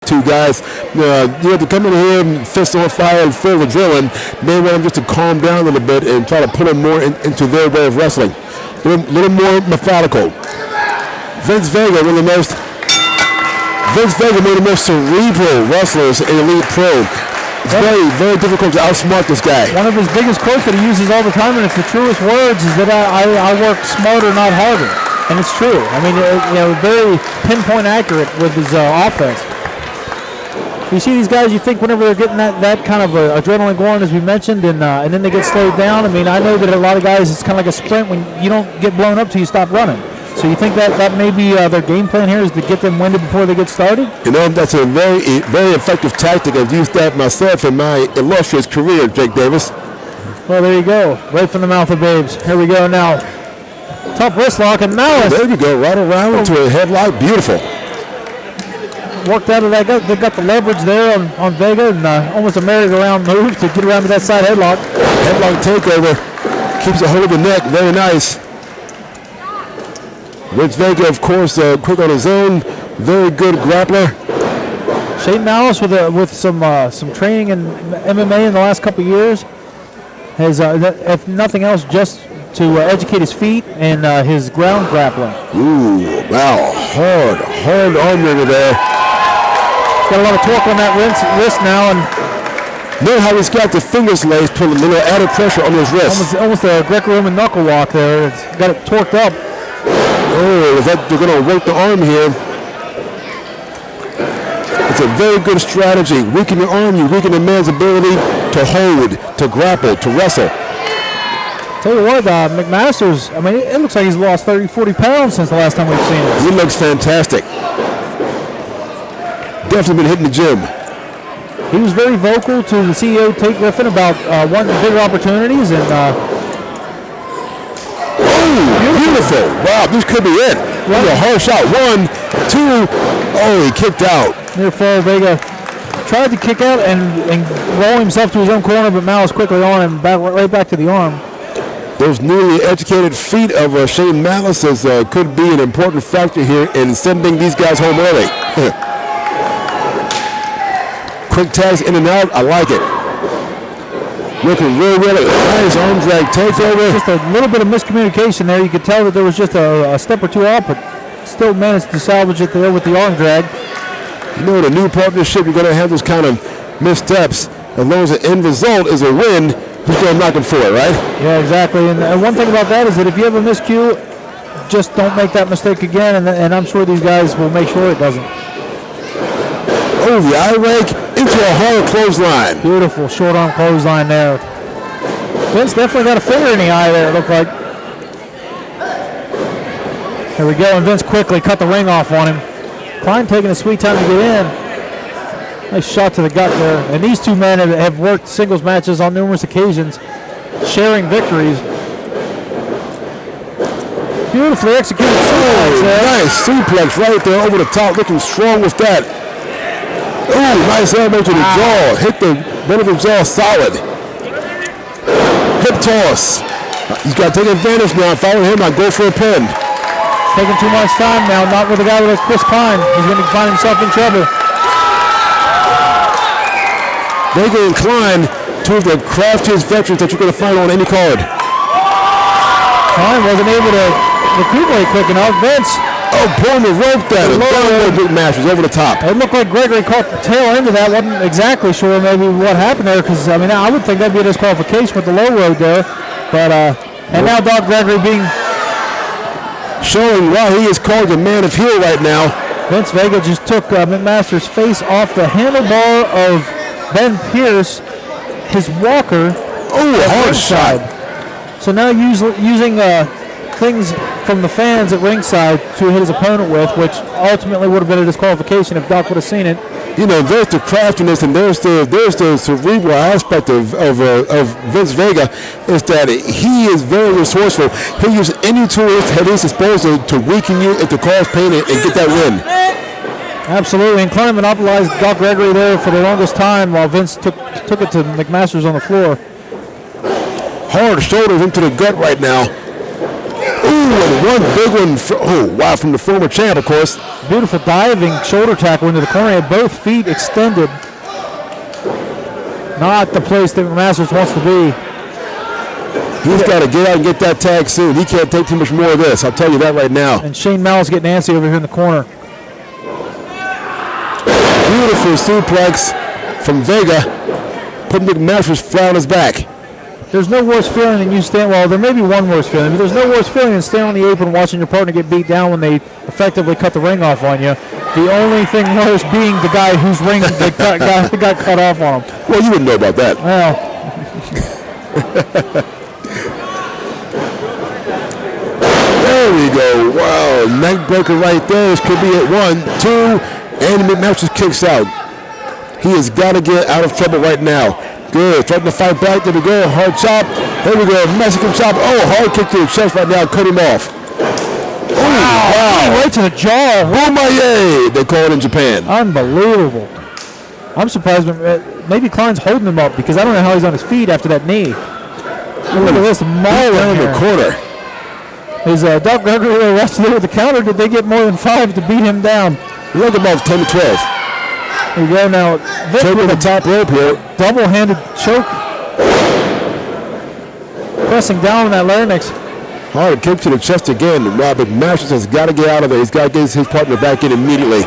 two guys. To come in here and fist on fire and full of adrenaline, may want them just to calm down a little bit and try to put them more into their way of wrestling. A little more methodical. Vince Vega, one of the most cerebral wrestlers in Elite Pro. It's very, very difficult to outsmart this guy. One of his biggest quotes that he uses all the time, and it's the truest words, is that I work smarter, not harder. And it's true. I mean, very pinpoint accurate with his offense. You see these guys, you think whenever they're getting that kind of adrenaline going, as we mentioned, and then they get slowed down. I mean, I know that a lot of guys, it's kind of like a sprint when you don't get blown up till you stop running. So you think that may be their game plan here is to get them winded before they get started? That's a very, very effective tactic. I've used that myself in my illustrious career, Jake Davis. Well, there you go. Right from the mouth of babes. Here we go now. Top wrist lock and Malice. There you go. Right around into a headlock. Beautiful. Worked out of that. They got the leverage there on Vega and almost a merry-go-round move to get around to that side headlock. Headlock takeover. Keeps a hold of the neck. Very nice. Vince Vega, of course, quick on his own. Very good grappler. Shane Malice with some training in MMA in the last couple of years has, if nothing else, just to educate his feet and his ground grappling. Ooh, wow, hard arm wringer there. Got a lot of torque on that wrist now, and know how he's got the fingers laced, put a little added pressure on his wrist. Almost a Greco-Roman knuckle lock there. It's got it torqued up. Oh, they're going to work the arm here. It's a very good strategy. Weaken your arm, you weaken the man's ability to hold, to grapple, to wrestle. Tell you what, McMasters, I mean, it looks like he's lost 30, 40 pounds since the last time we've seen him. He looks fantastic. Definitely been hitting the gym. He was very vocal to the CEO, Tate Griffin, about wanting bigger opportunities. And beautiful. Wow, this could be it. Right. A hard shot. 1, 2. Oh, he kicked out. Near fall, Vega tried to kick out and roll himself to his own corner, but Malice quickly on him, right back to the arm. Those newly educated feet of Shane Malice could be an important factor here in sending these guys home early. Quick tags in and out. I like it. Looking real nice arm drag takeover. Just a little bit of miscommunication there. You could tell that there was just a step or two off, but still managed to salvage it there with the arm drag. The new partnership, you're going to have those kind of missteps. As long as the end result is a win, who's going to knock him for it, right? Yeah, exactly. And one thing about that is that if you have a miscue, just don't make that mistake again, and I'm sure these guys will make sure it doesn't. Oh, the eye rake into a hard clothesline. Beautiful short arm clothesline there. Vince definitely got a finger in the eye there, it looked like. Here we go, and Vince quickly cut the ring off on him. Klein taking a sweet time to get in. Nice shot to the gut there. And these two men have worked singles matches on numerous occasions, sharing victories. Beautifully executed suplex there. Nice suplex right there over the top, looking strong with that. Ooh, nice elbow to the jaw. Hit the bone of the jaw solid. Hip toss. He's got to take advantage now. Follow him, I go for a pin. Taking too much time now, not with a guy like Chris Klein. He's going to find himself in trouble. Vega and Klein, two of the craftiest veterans that you're going to find on any card. Klein wasn't able to recuperate quick enough. Vince. Oh, pulling the rope down. Big matches over the top. It looked like Gregory caught the tail end of that. Wasn't exactly sure maybe what happened there because, I mean, I would think that'd be a disqualification with the low road there. But, and now Doc Gregory being showing why he is called the man of heel right now. Vince Vega just took McMaster's face off the handlebar of Ben Pierce, his walker. Oh, hard shot. So now using things from the fans at ringside to hit his opponent with, which ultimately would have been a disqualification if Doc would have seen it. There's the craftiness and there's the cerebral aspect of Vince Vega is that he is very resourceful. He'll use any tools at his disposal to weaken you and to cause pain and get that win. Absolutely, and Klein monopolized Doc Gregory there for the longest time while Vince took it to McMasters on the floor. Hard shoulders into the gut right now. Ooh, and one big one. From the former champ, of course. Beautiful diving shoulder tackle into the corner. He had both feet extended. Not the place that McMasters wants to be. He's got to get out and get that tag soon. He can't take too much more of this. I'll tell you that right now. And Shane Malice getting antsy over here in the corner. Beautiful suplex from Vega. Put McMasters flat on his back. There's no worse feeling than you stand. Well, there may be one worse feeling, but there's no worse feeling than standing on the apron watching your partner get beat down when they effectively cut the ring off on you. The only thing worse being the guy whose ring got cut off on him. Well, you wouldn't know about that. Well. There we go. Wow, neck breaker right there. This could be it. 1, 2, and McMasters kicks out. He has got to get out of trouble right now. Good. Trying to fight back. There we go. Hard chop. There we go. Mexican chop. Oh, hard kick to the chest right now. Cut him off. Wow. Right to the jaw. Romaye, they call it in Japan. Unbelievable. I'm surprised. Maybe Cline's holding him up because I don't know how he's on his feet after that knee. Look at this mauling down in here. the corner. Is Doc Gregory arrested there with the counter? Did they get more than 5 to beat him down? Look above 10 to 12. Here we go now. Vic Choke with the top rope here. Double-handed choke. Pressing down on that larynx. Hard kick to the chest again. Rob McMasters has got to get out of there. He's got to get his partner back in immediately.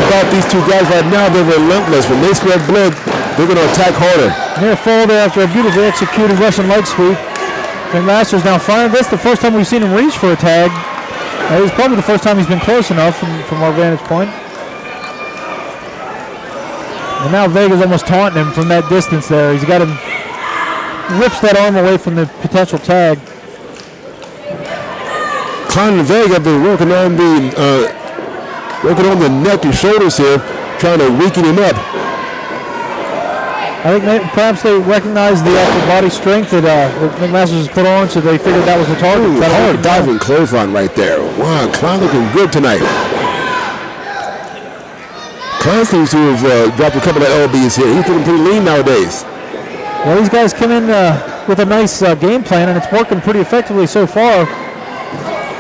About these two guys right now, they're relentless. When they spread blood, they're going to attack harder. Near fall there after a beautifully executed Russian leg sweep. McMasters now firing. This is the first time we've seen him reach for a tag. It's probably the first time he's been close enough from our vantage point. And now Vega's almost taunting him from that distance there. He's got him, rips that arm away from the potential tag. Cline and Vega have been working on the neck and shoulders here, trying to weaken him up. I think perhaps they recognize the upper body strength that McMasters has put on, so they figured that was the target. Ooh, hard diving clothesline right there. Wow, Cline looking good tonight. Cline seems to have dropped a couple of LBs here. He's looking pretty lean nowadays. Well, these guys come in with a nice game plan, and it's working pretty effectively so far.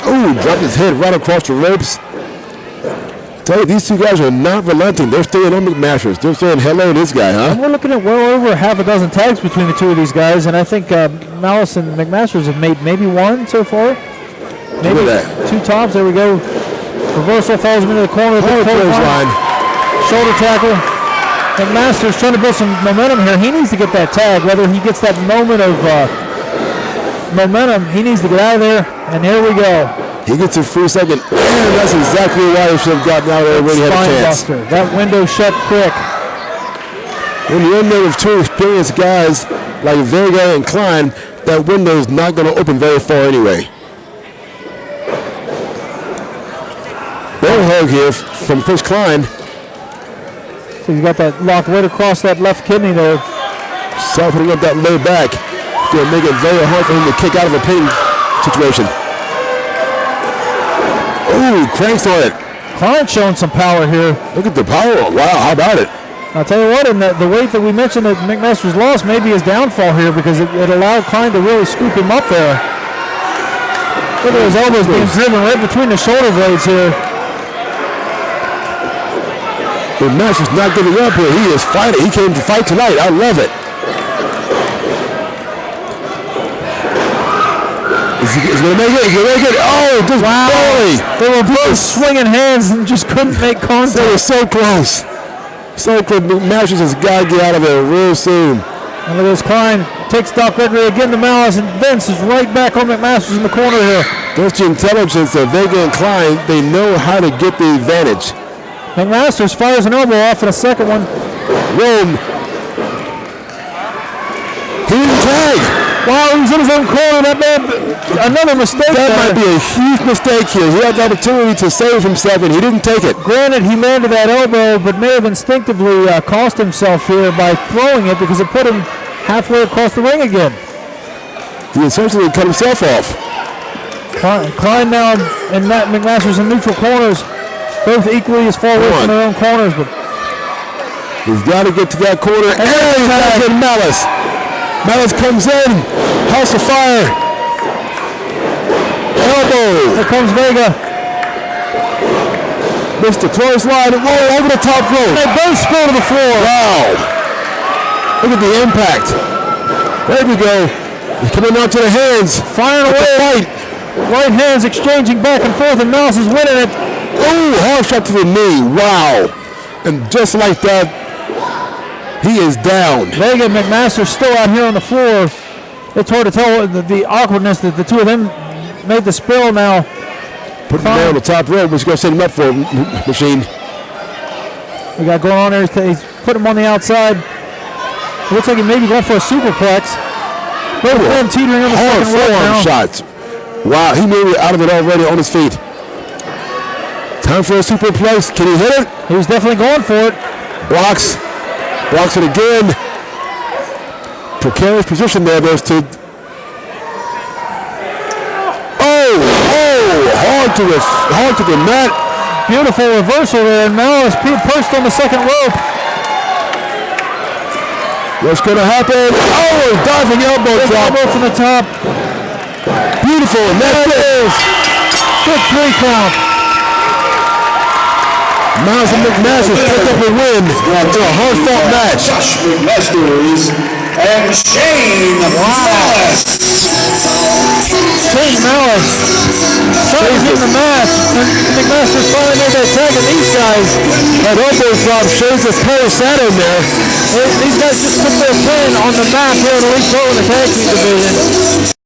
Ooh, dropped his head right across the ropes. Tell you, these two guys are not relenting. They're staying on McMasters. They're saying hello to this guy, huh? And we're looking at well over half a dozen tags between the two of these guys, and I think Malice and McMasters have made maybe one so far. Maybe two tops. There we go. Reversal falls him into the corner. Clothesline. Shoulder tackle. McMasters trying to build some momentum here. He needs to get that tag. Whether he gets that moment of momentum, he needs to get out of there. And here we go. He gets a free second, and that's exactly why he should have gotten out of there when he had a chance. Buster. That window shut quick. When you're in there with two experienced guys like Vega and Cline, that window is not going to open very far anyway. Bear hug here from Chris Cline. So he's got that locked right across that left kidney there. Softening up that low back. Going to make it very hard for him to kick out of a pain situation. Ooh, cranks on it. Cline showing some power here. Look at the power. Wow, how about it? I'll tell you what, and the weight that we mentioned that McMasters lost may be his downfall here because it allowed Cline to really scoop him up there. Look at his elbows being driven right between the shoulder blades here. McMasters not giving up here. He is fighting. He came to fight tonight. I love it. He's going to make it. He's going to make it. Oh, just barely. They were both swinging hands and just couldn't make contact. They were so close. So close. McMasters has got to get out of there real soon. And look at this. Cline takes Doc Gregory again to Malice, and Vince is right back on McMasters in the corner here. That's the intelligence of Vega and Cline. They know how to get the advantage. McMasters fires an elbow off in a second one. Rome. He didn't tag. Wow, he's in his own corner. That man, another mistake. That might be a huge mistake here. He had the opportunity to save himself, and he didn't take it. Granted, he landed that elbow, but may have instinctively cost himself here by throwing it because it put him halfway across the ring again. He essentially cut himself off. Cline now and Matt McMasters in neutral corners, both equally as far away from their own corners. But he's got to get to that corner, and he's got to get Malice. Malice comes in, House of Fire, Here comes Vega. Missed the clothesline and roll over the top rope. They both spill to the floor. Wow. Look at the impact. There we go. He's coming out to the hands. Firing away. Right hands exchanging back and forth, and Malice is winning it. Oh, hard shot to the knee. Wow. And just like that, he is down. Vega and McMaster still out here on the floor. It's hard to tell the awkwardness that the two of them made the spill now. Put him there on the top rope, but he's going to set him up for a machine. We got going on there. He's put him on the outside. Looks like he may be going for a superplex. Both of them teetering on the hard second rope now. shots. Wow, he may be out of it already on his feet. Time for a superplex. Can he hit it? He was definitely going for it. Blocks it again. Precarious position there, those two. Hard to the mat. Beautiful reversal there, and Malice perched on the second rope. What's going to happen? Oh, diving elbow drop. Elbow from the top. Beautiful, and that is. Good 3 count. Miles and McMasters picked up a win in a hard-fought match. Josh McMasters and Shane Malice. Shane Malice. Started in the match, and McMasters finally made that tag, and these guys. That elbow drop shows the Saturn there. These guys just put their pin on the map here in Elite Pro in the tag team division.